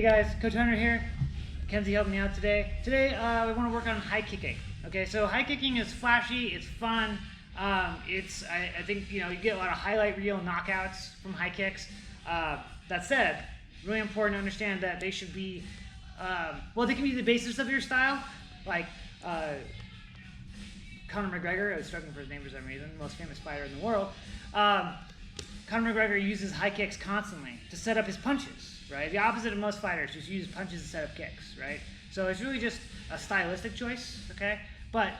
guys, Coach Hunter here. Kenzie helped me out today. Today we want to work on high kicking. Okay, so high kicking is flashy, it's fun. I think you get a lot of highlight reel knockouts from high kicks. That said, really important to understand that they should be, they can be the basis of your style. Like Conor McGregor, I was struggling for his name for some reason, the most famous fighter in the world. Conor McGregor uses high kicks constantly to set up his punches, right? The opposite of most fighters, just use punches to set up kicks, right? So it's really just a stylistic choice, okay? But,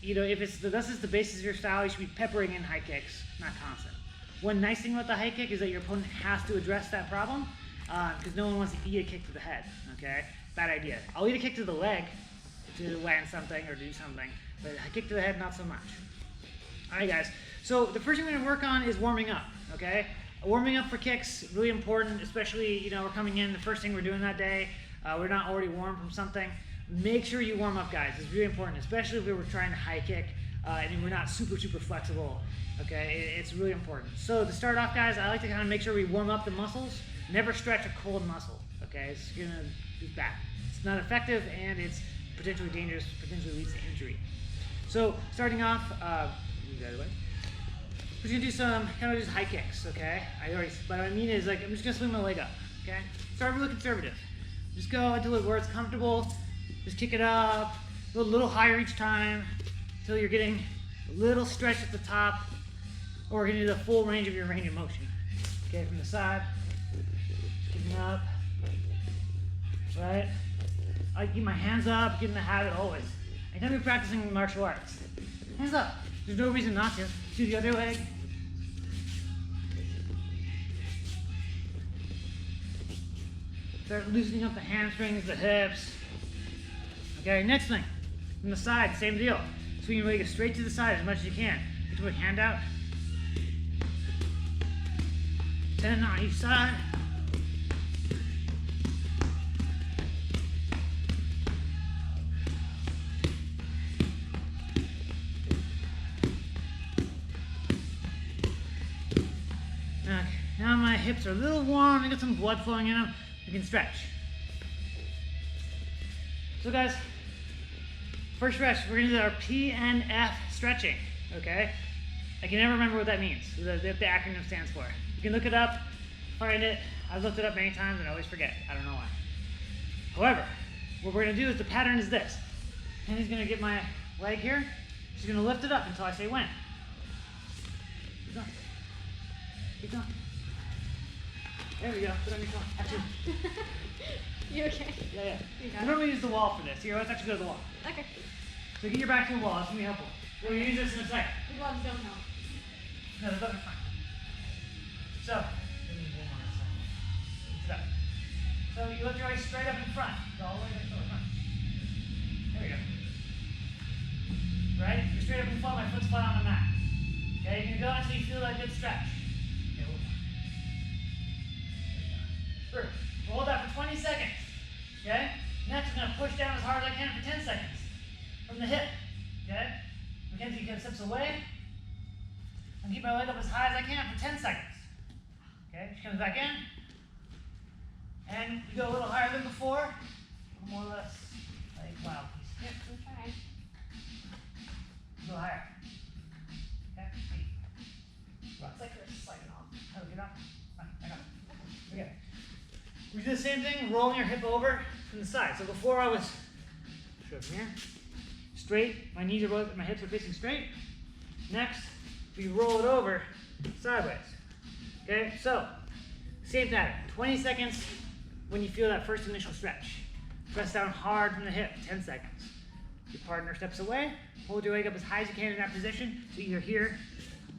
if this is the basis of your style, you should be peppering in high kicks, not constant. One nice thing about the high kick is that your opponent has to address that problem, because no one wants to eat a kick to the head, okay? Bad idea. I'll eat a kick to the leg to land something or do something, but a kick to the head, not so much. All right, guys. So the first thing we're going to work on is warming up, okay? Warming up for kicks, really important, especially, we're coming in, the first thing we're doing that day, we're not already warm from something. Make sure you warm up, guys. It's really important, especially if we were trying to high kick and we're not super flexible, okay? It's really important. So to start off, guys, I like to kind of make sure we warm up the muscles. Never stretch a cold muscle, okay? It's going to be bad. It's not effective and it's potentially dangerous, potentially leads to injury. So starting off, move that away. We're gonna do some kind of just high kicks, okay? What I mean is I'm just gonna swing my leg up, okay? Start really conservative. Just go until where it's comfortable. Just kick it up, go a little higher each time until you're getting a little stretch at the top, or we're gonna do the full range of your range of motion. Okay, from the side, kicking up, right? I keep my hands up, get in the habit always. Anytime you're practicing martial arts, hands up. There's no reason not to. Do the other leg. Start loosening up the hamstrings, the hips. Okay, next thing. From the side, same deal. Swing your leg straight to the side as much as you can. Get your hand out. 10 on each side. Now my hips are a little warm, I got some blood flowing in them, we can stretch. So guys, first stretch, we're gonna do our PNF stretching, okay? I can never remember what that means, what the acronym stands for. You can look it up, find it. I've looked it up many times and I always forget, I don't know why. However, what we're gonna do is the pattern is this. Penny's gonna get my leg here, she's gonna lift it up until I say when. Keep going. Keep going. There we go. Put on your phone. Actually. You okay? Yeah. I normally use the wall for this. Here, let's actually go to the wall. Okay. So get your back to the wall. It's going to be helpful. We'll use this in a second. The gloves don't help. No, the gloves are fine. So, you lift your leg straight up in front. Go all the way back to the front. There we go. Right? You're straight up in front. My foot's flat on the mat. Okay? You're going to go until you feel that good stretch. We'll hold that for 20 seconds, okay? Next, I'm going to push down as hard as I can for 10 seconds from the hip, okay? Mackenzie kind of steps away. And keep my leg up as high as I can for 10 seconds, okay? She comes back in. And you go a little higher than before, more or less like wild piece. Yep, we'll try. Go higher, okay? Looks like we're sliding off. Oh, get off. Fine, back up. Okay. We do the same thing, rolling your hip over from the side. So before I was from here, straight, my knees are both, my hips are facing straight. Next, we roll it over sideways. Okay, so same pattern. 20 seconds when you feel that first initial stretch. Press down hard from the hip, 10 seconds. Your partner steps away, hold your leg up as high as you can in that position, so either here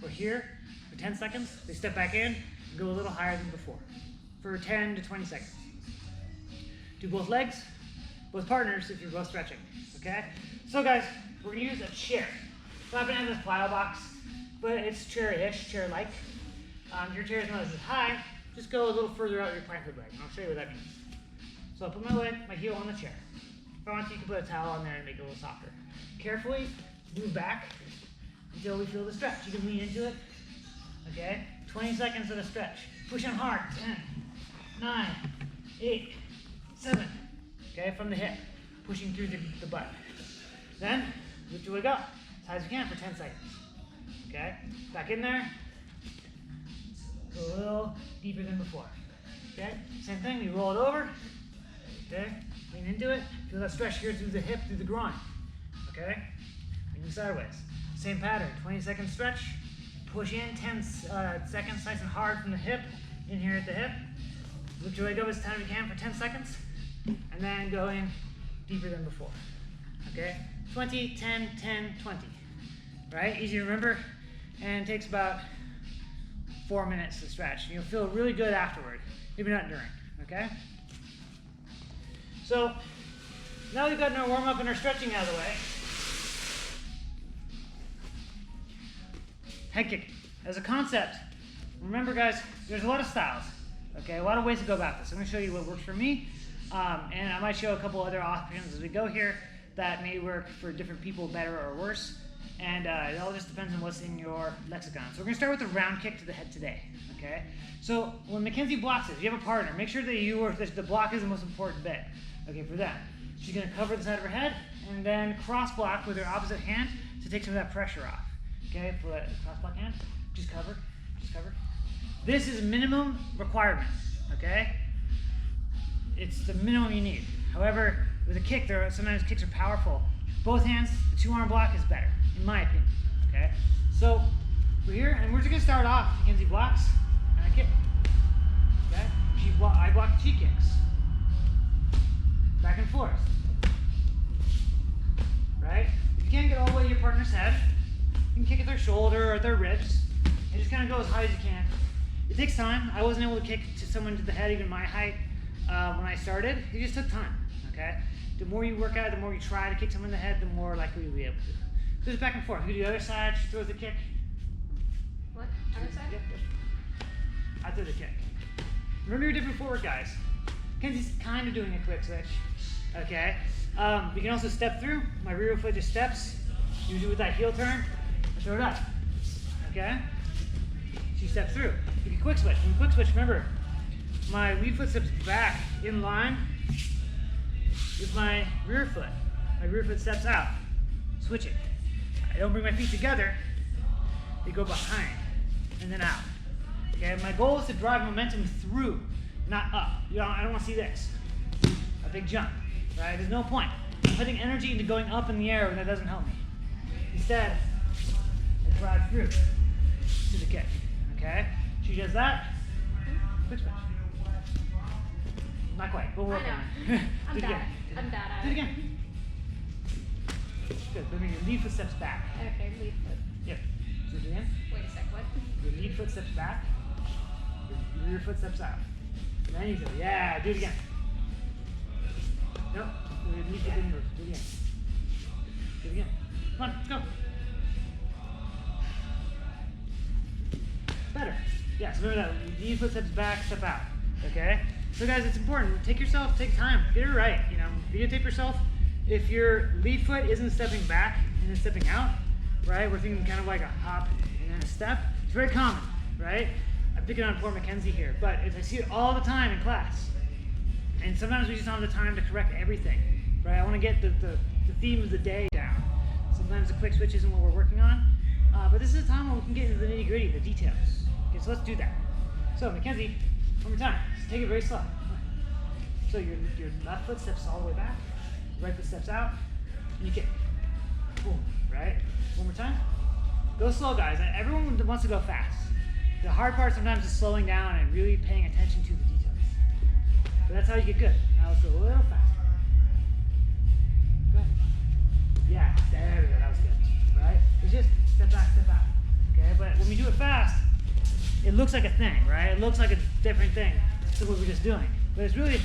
or here for 10 seconds. They step back in and go a little higher than before for 10 to 20 seconds. Do both legs, both partners if you're both stretching, okay? So guys, we're gonna use a chair. So I'm gonna have this plyo box, but it's chair-ish, chair-like. If your chair is not as high, just go a little further out your planted leg, and I'll show you what that means. So I'll put my heel on the chair. If I want to, you can put a towel on there and make it a little softer. Carefully move back until we feel the stretch. You can lean into it, okay? 20 seconds of a stretch. Push on hard, 10, 9, 8, 7. Okay, from the hip, pushing through the butt. Then, lift your leg up as high as you can for 10 seconds. Okay, back in there. Go a little deeper than before. Okay, same thing, you roll it over. Okay, lean into it. Feel that stretch here through the hip, through the groin. Okay, leaning sideways. Same pattern, 20-second stretch. Push in 10 seconds, nice and hard from the hip, in here at the hip. Lift your leg up as tight as you can for 10 seconds. And then go in deeper than before. Okay, 20, 10, 10, 20. Right, easy to remember, and takes about 4 minutes to stretch. You'll feel really good afterward, maybe not during, okay? So, now we've gotten our warm-up and our stretching out of the way. Head kicking. As a concept, remember guys, there's a lot of styles, okay? A lot of ways to go about this. I'm gonna show you what works for me, and I might show a couple other options as we go here that may work for different people better or worse. And it all just depends on what's in your lexicon. So we're going to start with the round kick to the head today, okay? So when Mackenzie blocks it, if you have a partner, make sure that the block is the most important bit, okay, for them. She's going to cover the side of her head and then cross block with her opposite hand to take some of that pressure off, okay? Pull that cross block hand, just cover, just cover. This is minimum requirement, okay? It's the minimum you need. However, with a kick, sometimes kicks are powerful. Both hands, the 2-arm block is better, in my opinion, okay? So, we're here, and we're just gonna start off. Mackenzie blocks, and I kick, okay? I block, she kicks. Back and forth, right? If you can't get all the way to your partner's head, you can kick at their shoulder or their ribs, and just kind of go as high as you can. It takes time. I wasn't able to kick to someone to the head, even my height, when I started. It just took time, okay? The more you work at it, the more you try to kick someone in the head, the more likely you'll be able to. So just back and forth. You do the other side, she throws the kick. What? Other side? Yep. I throw the kick. Remember your different forward guys. Kenzie's kind of doing a quick switch. Okay. You can also step through. My rear foot just steps. Usually with that heel turn, I throw it up. Okay? She steps through. You can quick switch. When you quick switch, remember, my lead foot steps back in line with my rear foot. My rear foot steps out. Switching. I don't bring my feet together. They go behind and then out. Okay, my goal is to drive momentum through, not up. I don't want to see this. A big jump, right? There's no point putting energy into going up in the air when that doesn't help me. Instead, I drive through to the kick. Okay? She does that. Quick switch. Not quite, but we'll work on it. I'm bad. I'm bad at it. Do it again. Good. Then your lead foot steps back. Okay, lead foot. Yep. So do it again. Wait a sec, what? Your lead foot steps back. Your rear foot steps out. And then you go, yeah, do it again. Nope. Your lead foot didn't move. Do it again. Do it again. Come on, let's go. Better. Yeah, so remember that. Lead foot steps back, step out. Okay? So guys, it's important. Take time. Get it right. Videotape yourself. If your lead foot isn't stepping back and then stepping out, right? We're thinking kind of like a hop and then a step. It's very common, right? I'm picking on poor Mackenzie here, but if I see it all the time in class, and sometimes we just don't have the time to correct everything, right? I want to get the theme of the day down. Sometimes the quick switch isn't what we're working on, but this is a time where we can get into the nitty gritty, the details. Okay, so let's do that. So Mackenzie, one more time. Just take it very slow. So your left foot steps all the way back, right foot steps out, and you kick. Boom, right? One more time. Go slow, guys. Everyone wants to go fast. The hard part sometimes is slowing down and really paying attention to the details. But that's how you get good. Now let's go a little faster. Go ahead. Yeah, there we go. That was good. Right? It's just step back, step out. Okay? But when we do it fast, it looks like a thing, right? It looks like a different thing to what we're just doing. But it's really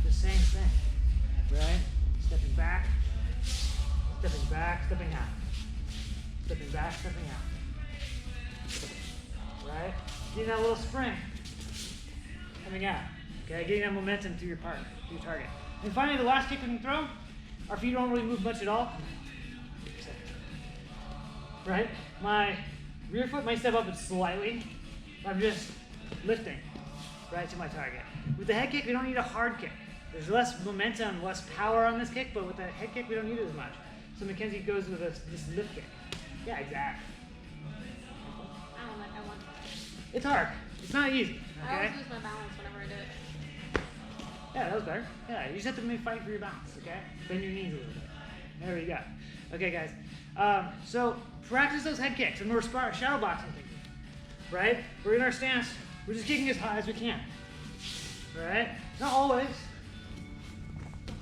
the same thing. Right? Stepping back, stepping back, stepping out. Stepping back, stepping out. Right? Getting that little spring coming out. Okay, getting that momentum through your partner, through your target. And finally, the last kick we can throw, our feet don't really move much at all. Right? My rear foot might step up slightly. I'm just lifting right to my target. With the head kick, we don't need a hard kick. There's less momentum, less power on this kick, but with that head kick, we don't need it as much. So Mackenzie goes with this lift kick. Yeah, exactly. I don't like that one. It's hard. It's not easy. I Okay. always lose my balance whenever I do it. Yeah, that was better. Yeah, you just have to maybe fight for your balance. Okay. Bend your knees a little bit. There we go. Okay, guys. So practice those head kicks, and we're shadow boxing things. Right? We're in our stance. We're just kicking as high as we can. Right? Not always,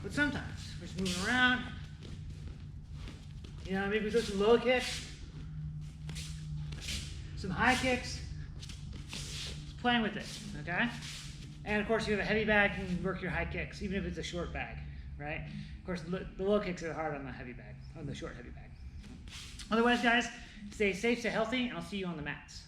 but sometimes. We're just moving around. You know, maybe we do some low kicks, some high kicks. Just playing with it, okay? And of course, you have a heavy bag, you can work your high kicks, even if it's a short bag, right? Of course, the low kicks are hard on the heavy bag, on the short heavy bag. Otherwise, guys, stay safe, stay healthy, and I'll see you on the mats.